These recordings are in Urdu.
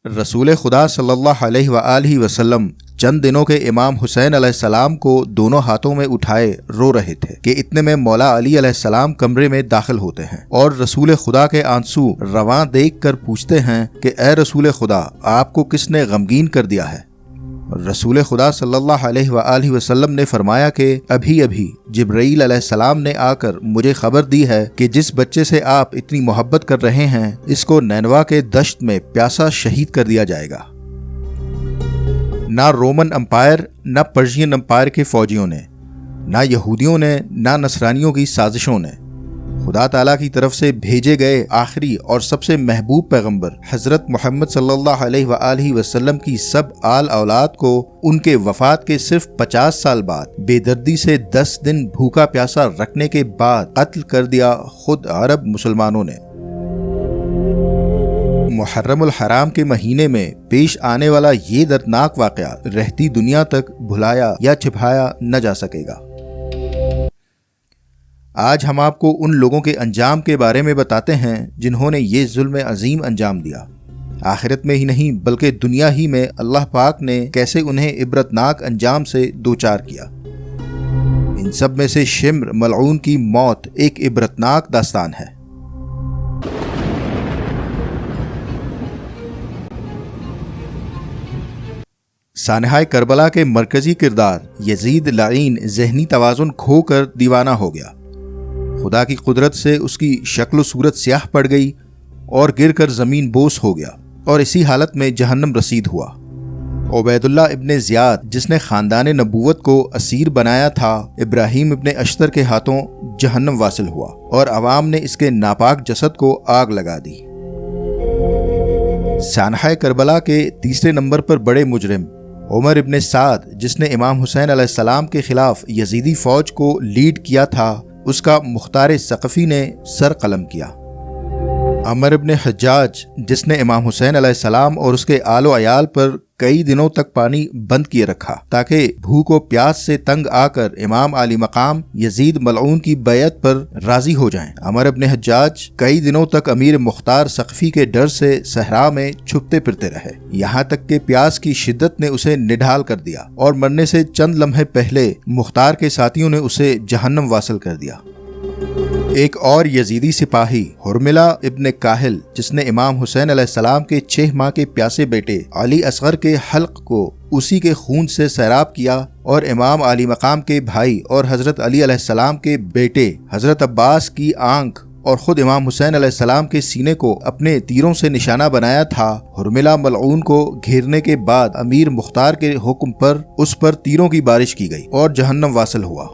رسول خدا صلی اللہ علیہ وآلہ وسلم چند دنوں کے امام حسین علیہ السلام کو دونوں ہاتھوں میں اٹھائے رو رہے تھے کہ اتنے میں مولا علی علیہ السلام کمرے میں داخل ہوتے ہیں اور رسول خدا کے آنسو رواں دیکھ کر پوچھتے ہیں کہ اے رسول خدا، آپ کو کس نے غمگین کر دیا ہے؟ رسول خدا صلی اللہ علیہ وآلہ وسلم نے فرمایا کہ ابھی جبرائیل علیہ السلام نے آ کر مجھے خبر دی ہے کہ جس بچے سے آپ اتنی محبت کر رہے ہیں اس کو نینوا کے دشت میں پیاسا شہید کر دیا جائے گا۔ نہ رومن امپائر، نہ پرشین امپائر کے فوجیوں نے، نہ یہودیوں نے، نہ نصرانیوں کی سازشوں نے، خدا تعالیٰ کی طرف سے بھیجے گئے آخری اور سب سے محبوب پیغمبر حضرت محمد صلی اللہ علیہ وآلہ وسلم کی سب آل اولاد کو ان کے وفات کے صرف 50 سال بعد بے دردی سے 10 دن بھوکا پیاسا رکھنے کے بعد قتل کر دیا خود عرب مسلمانوں نے۔ محرم الحرام کے مہینے میں پیش آنے والا یہ دردناک واقعہ رہتی دنیا تک بھلایا یا چھپایا نہ جا سکے گا۔ آج ہم آپ کو ان لوگوں کے انجام کے بارے میں بتاتے ہیں جنہوں نے یہ ظلم عظیم انجام دیا۔ آخرت میں ہی نہیں بلکہ دنیا ہی میں اللہ پاک نے کیسے انہیں عبرتناک انجام سے دوچار کیا۔ ان سب میں سے شمر ملعون کی موت ایک عبرتناک داستان ہے۔ سانحہ کربلا کے مرکزی کردار یزید لعین ذہنی توازن کھو کر دیوانہ ہو گیا۔ خدا کی قدرت سے اس کی شکل و صورت سیاہ پڑ گئی اور گر کر زمین بوس ہو گیا اور اسی حالت میں جہنم رسید ہوا۔ عبید اللہ ابن زیاد جس نے خاندان نبوت کو اسیر بنایا تھا، ابراہیم ابن اشتر کے ہاتھوں جہنم واصل ہوا اور عوام نے اس کے ناپاک جسد کو آگ لگا دی۔ سانحہ کربلا کے تیسرے نمبر پر بڑے مجرم عمر ابن سعد جس نے امام حسین علیہ السلام کے خلاف یزیدی فوج کو لیڈ کیا تھا، اس کا مختار ثقفی نے سر قلم کیا۔ عمر ابن حجاج جس نے امام حسین علیہ السلام اور اس کے آل و عیال پر کئی دنوں تک پانی بند کیے رکھا تاکہ بھوک و پیاس سے تنگ آ کر امام علی مقام یزید ملعون کی بیعت پر راضی ہو جائیں۔ عمر ابن حجاج کئی دنوں تک امیر مختار ثقفی کے ڈر سے صحرا میں چھپتے پھرتے رہے، یہاں تک کہ پیاس کی شدت نے اسے نڈھال کر دیا اور مرنے سے چند لمحے پہلے مختار کے ساتھیوں نے اسے جہنم واصل کر دیا۔ ایک اور یزیدی سپاہی حرملہ ابن کاہل جس نے امام حسین علیہ السلام کے 6 ماہ کے پیاسے بیٹے علی اصغر کے حلق کو اسی کے خون سے سیراب کیا اور امام علی مقام کے بھائی اور حضرت علی علیہ السلام کے بیٹے حضرت عباس کی آنکھ اور خود امام حسین علیہ السلام کے سینے کو اپنے تیروں سے نشانہ بنایا تھا، حرملہ ملعون کو گھیرنے کے بعد امیر مختار کے حکم پر اس پر تیروں کی بارش کی گئی اور جہنم واصل ہوا۔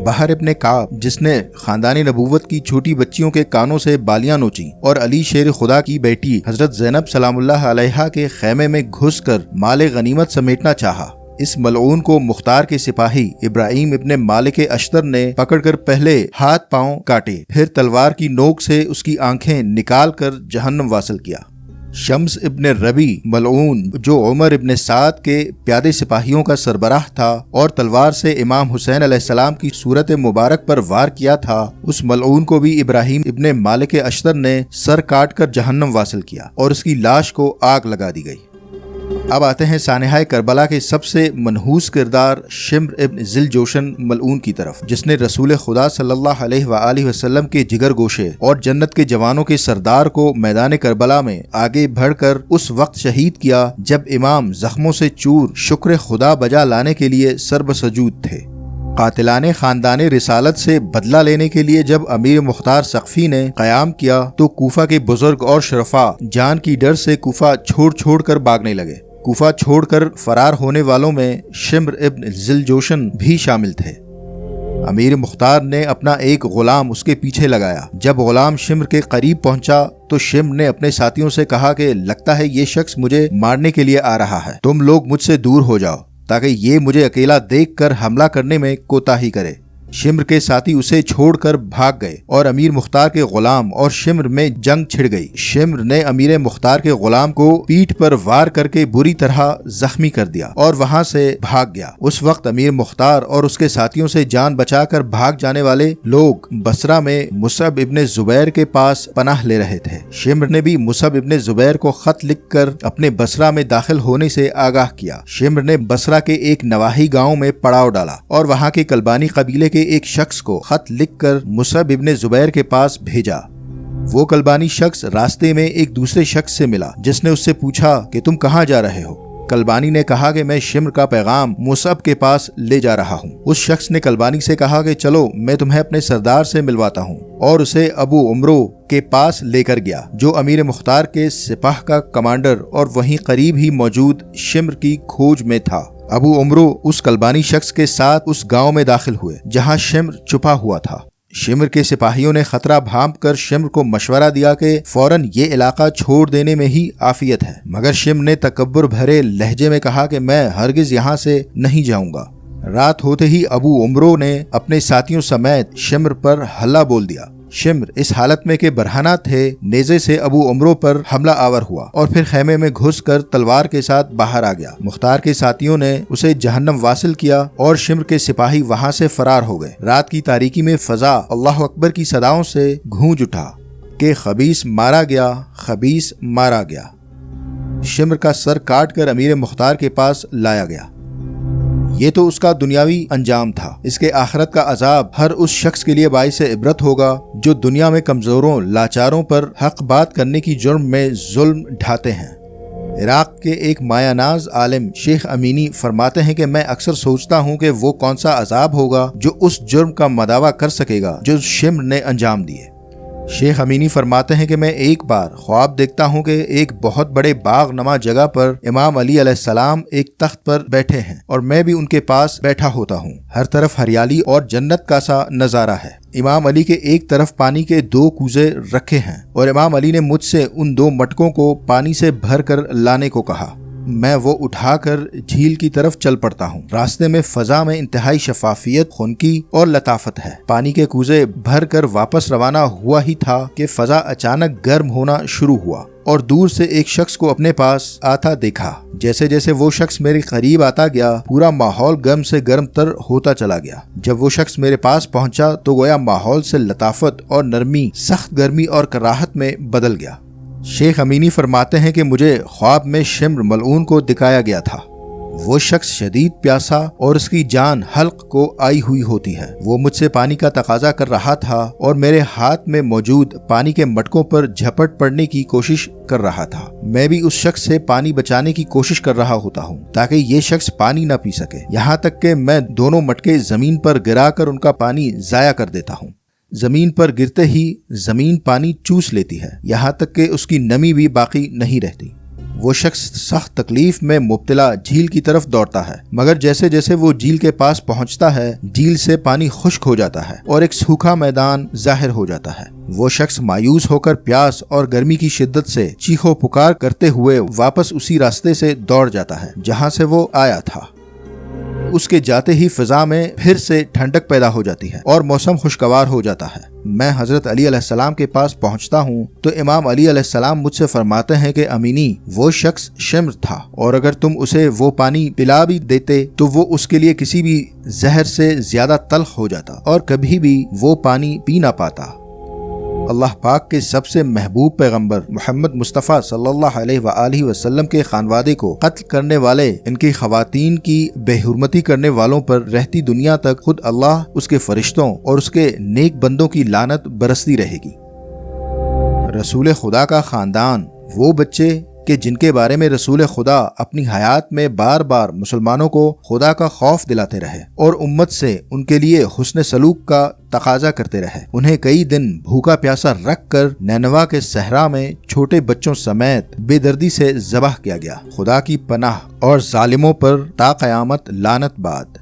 بحر ابن کعب جس نے خاندانی نبوت کی چھوٹی بچیوں کے کانوں سے بالیاں نوچیں اور علی شیر خدا کی بیٹی حضرت زینب سلام اللہ علیہا کے خیمے میں گھس کر مال غنیمت سمیٹنا چاہا، اس ملعون کو مختار کے سپاہی ابراہیم ابن مالک اشتر نے پکڑ کر پہلے ہاتھ پاؤں کاٹے، پھر تلوار کی نوک سے اس کی آنکھیں نکال کر جہنم واصل کیا۔ شمس ابن ربی ملعون جو عمر ابن سعد کے پیادے سپاہیوں کا سربراہ تھا اور تلوار سے امام حسین علیہ السلام کی صورت مبارک پر وار کیا تھا، اس ملعون کو بھی ابراہیم ابن مالک اشتر نے سر کاٹ کر جہنم واصل کیا اور اس کی لاش کو آگ لگا دی گئی۔ اب آتے ہیں سانحہ کربلا کے سب سے منحوس کردار شمر ابن ذل جوشن ملعون کی طرف، جس نے رسول خدا صلی اللہ علیہ وآلہ وسلم کے جگر گوشے اور جنت کے جوانوں کے سردار کو میدان کربلا میں آگے بڑھ کر اس وقت شہید کیا جب امام زخموں سے چور شکر خدا بجا لانے کے لیے سربسجود تھے۔ قاتلان خاندان رسالت سے بدلہ لینے کے لیے جب امیر مختار ثقفی نے قیام کیا تو کوفہ کے بزرگ اور شرفاء جان کی ڈر سے کوفہ چھوڑ کر بھاگنے لگے۔ کوفہ چھوڑ کر فرار ہونے والوں میں شمر ابن ذل جوشن بھی شامل تھے۔ امیر مختار نے اپنا ایک غلام اس کے پیچھے لگایا۔ جب غلام شمر کے قریب پہنچا تو شمر نے اپنے ساتھیوں سے کہا کہ لگتا ہے یہ شخص مجھے مارنے کے لیے آ رہا ہے، تم لوگ مجھ سے دور ہو جاؤ تاکہ یہ مجھے اکیلا دیکھ کر حملہ کرنے میں کوتاہی کرے۔ شمر کے ساتھی اسے چھوڑ کر بھاگ گئے اور امیر مختار کے غلام اور شمر میں جنگ چھڑ گئی۔ شمر نے امیر مختار کے غلام کو پیٹھ پر وار کر کے بری طرح زخمی کر دیا اور وہاں سے بھاگ گیا۔ اس وقت امیر مختار اور اس کے ساتھیوں سے جان بچا کر بھاگ جانے والے لوگ بصرہ میں مصعب ابن زبیر کے پاس پناہ لے رہے تھے۔ شمر نے بھی مصعب ابن زبیر کو خط لکھ کر اپنے بصرہ میں داخل ہونے سے آگاہ کیا۔ شمر نے بصرہ کے ایک نواحی گاؤں میں پڑاؤ ڈالا اور وہاں کے کلبانی قبیلے کے ایک شخص کو خط لکھ کر مصعب ابن زبیر کے پاس بھیجا۔ وہ کلبانی شخص راستے میں ایک دوسرے شخص سے ملا جس نے اس سے پوچھا کہ تم کہاں جا رہے ہو؟ کلبانی نے کہا کہ میں شمر کا پیغام مصعب کے پاس لے جا رہا ہوں۔ اس شخص نے کلبانی سے کہا کہ چلو میں تمہیں اپنے سردار سے ملواتا ہوں، اور اسے ابو عمرو کے پاس لے کر گیا جو امیر مختار کے سپاہ کا کمانڈر اور وہیں قریب ہی موجود شمر کی کھوج میں تھا۔ ابو عمرو اس کلبانی شخص کے ساتھ اس گاؤں میں داخل ہوئے جہاں شمر چھپا ہوا تھا۔ شمر کے سپاہیوں نے خطرہ بھانپ کر شمر کو مشورہ دیا کہ فوراً یہ علاقہ چھوڑ دینے میں ہی عافیت ہے، مگر شمر نے تکبر بھرے لہجے میں کہا کہ میں ہرگز یہاں سے نہیں جاؤں گا۔ رات ہوتے ہی ابو عمرو نے اپنے ساتھیوں سمیت شمر پر حملہ بول دیا۔ شمر اس حالت میں کہ برہنہ تھے، نیزے سے ابو عمرو پر حملہ آور ہوا اور پھر خیمے میں گھس کر تلوار کے ساتھ باہر آ گیا۔ مختار کے ساتھیوں نے اسے جہنم واصل کیا اور شمر کے سپاہی وہاں سے فرار ہو گئے۔ رات کی تاریکی میں فضا اللہ اکبر کی صداؤں سے گونج اٹھا کہ خبیث مارا گیا، خبیث مارا گیا۔ شمر کا سر کاٹ کر امیر مختار کے پاس لایا گیا۔ یہ تو اس کا دنیاوی انجام تھا، اس کے آخرت کا عذاب ہر اس شخص کے لیے باعث عبرت ہوگا جو دنیا میں کمزوروں لاچاروں پر حق بات کرنے کی جرم میں ظلم ڈھاتے ہیں۔ عراق کے ایک مایہ ناز عالم شیخ امینی فرماتے ہیں کہ میں اکثر سوچتا ہوں کہ وہ کون سا عذاب ہوگا جو اس جرم کا مداوع کر سکے گا جو شمر نے انجام دیے۔ شیخ امینی فرماتے ہیں کہ میں ایک بار خواب دیکھتا ہوں کہ ایک بہت بڑے باغ نما جگہ پر امام علی علیہ السلام ایک تخت پر بیٹھے ہیں اور میں بھی ان کے پاس بیٹھا ہوتا ہوں۔ ہر طرف ہریالی اور جنت کا سا نظارہ ہے۔ امام علی کے ایک طرف پانی کے 2 کوزے رکھے ہیں اور امام علی نے مجھ سے ان 2 مٹکوں کو پانی سے بھر کر لانے کو کہا۔ میں وہ اٹھا کر جھیل کی طرف چل پڑتا ہوں۔ راستے میں فضا میں انتہائی شفافیت، خنکی اور لطافت ہے۔ پانی کے کوزے بھر کر واپس روانہ ہوا ہی تھا کہ فضا اچانک گرم ہونا شروع ہوا اور دور سے ایک شخص کو اپنے پاس آتا دیکھا۔ جیسے جیسے وہ شخص میرے قریب آتا گیا، پورا ماحول گرم سے گرم تر ہوتا چلا گیا۔ جب وہ شخص میرے پاس پہنچا تو گویا ماحول سے لطافت اور نرمی سخت گرمی اور کراہت میں بدل گیا۔ شیخ امینی فرماتے ہیں کہ مجھے خواب میں شمر ملعون کو دکھایا گیا تھا۔ وہ شخص شدید پیاسا اور اس کی جان حلق کو آئی ہوئی ہوتی ہے۔ وہ مجھ سے پانی کا تقاضا کر رہا تھا اور میرے ہاتھ میں موجود پانی کے مٹکوں پر جھپٹ پڑنے کی کوشش کر رہا تھا۔ میں بھی اس شخص سے پانی بچانے کی کوشش کر رہا ہوتا ہوں تاکہ یہ شخص پانی نہ پی سکے، یہاں تک کہ میں دونوں مٹکے زمین پر گرا کر ان کا پانی ضائع کر دیتا ہوں۔ زمین پر گرتے ہی زمین پانی چوس لیتی ہے، یہاں تک کہ اس کی نمی بھی باقی نہیں رہتی۔ وہ شخص سخت تکلیف میں مبتلا جھیل کی طرف دوڑتا ہے، مگر جیسے جیسے وہ جھیل کے پاس پہنچتا ہے جھیل سے پانی خشک ہو جاتا ہے اور ایک سوکھا میدان ظاہر ہو جاتا ہے۔ وہ شخص مایوس ہو کر پیاس اور گرمی کی شدت سے چیخو پکار کرتے ہوئے واپس اسی راستے سے دوڑ جاتا ہے جہاں سے وہ آیا تھا۔ اس کے جاتے ہی فضا میں پھر سے ٹھنڈک پیدا ہو جاتی ہے اور موسم خوشگوار ہو جاتا ہے۔ میں حضرت علی علیہ السلام کے پاس پہنچتا ہوں تو امام علی علیہ السلام مجھ سے فرماتے ہیں کہ امینی، وہ شخص شمر تھا اور اگر تم اسے وہ پانی پلا بھی دیتے تو وہ اس کے لیے کسی بھی زہر سے زیادہ تلخ ہو جاتا اور کبھی بھی وہ پانی پی نہ پاتا۔ اللہ پاک کے سب سے محبوب پیغمبر محمد مصطفیٰ صلی اللہ علیہ وآلہ وسلم کے خانوادے کو قتل کرنے والے، ان کی خواتین کی بے حرمتی کرنے والوں پر رہتی دنیا تک خود اللہ، اس کے فرشتوں اور اس کے نیک بندوں کی لعنت برستی رہے گی۔ رسول خدا کا خاندان، وہ بچے کہ جن کے بارے میں رسول خدا اپنی حیات میں بار بار مسلمانوں کو خدا کا خوف دلاتے رہے اور امت سے ان کے لیے حسن سلوک کا تقاضا کرتے رہے، انہیں کئی دن بھوکا پیاسا رکھ کر نینوا کے صحرا میں چھوٹے بچوں سمیت بے دردی سے ذبح کیا گیا۔ خدا کی پناہ اور ظالموں پر تا قیامت لعنت باد۔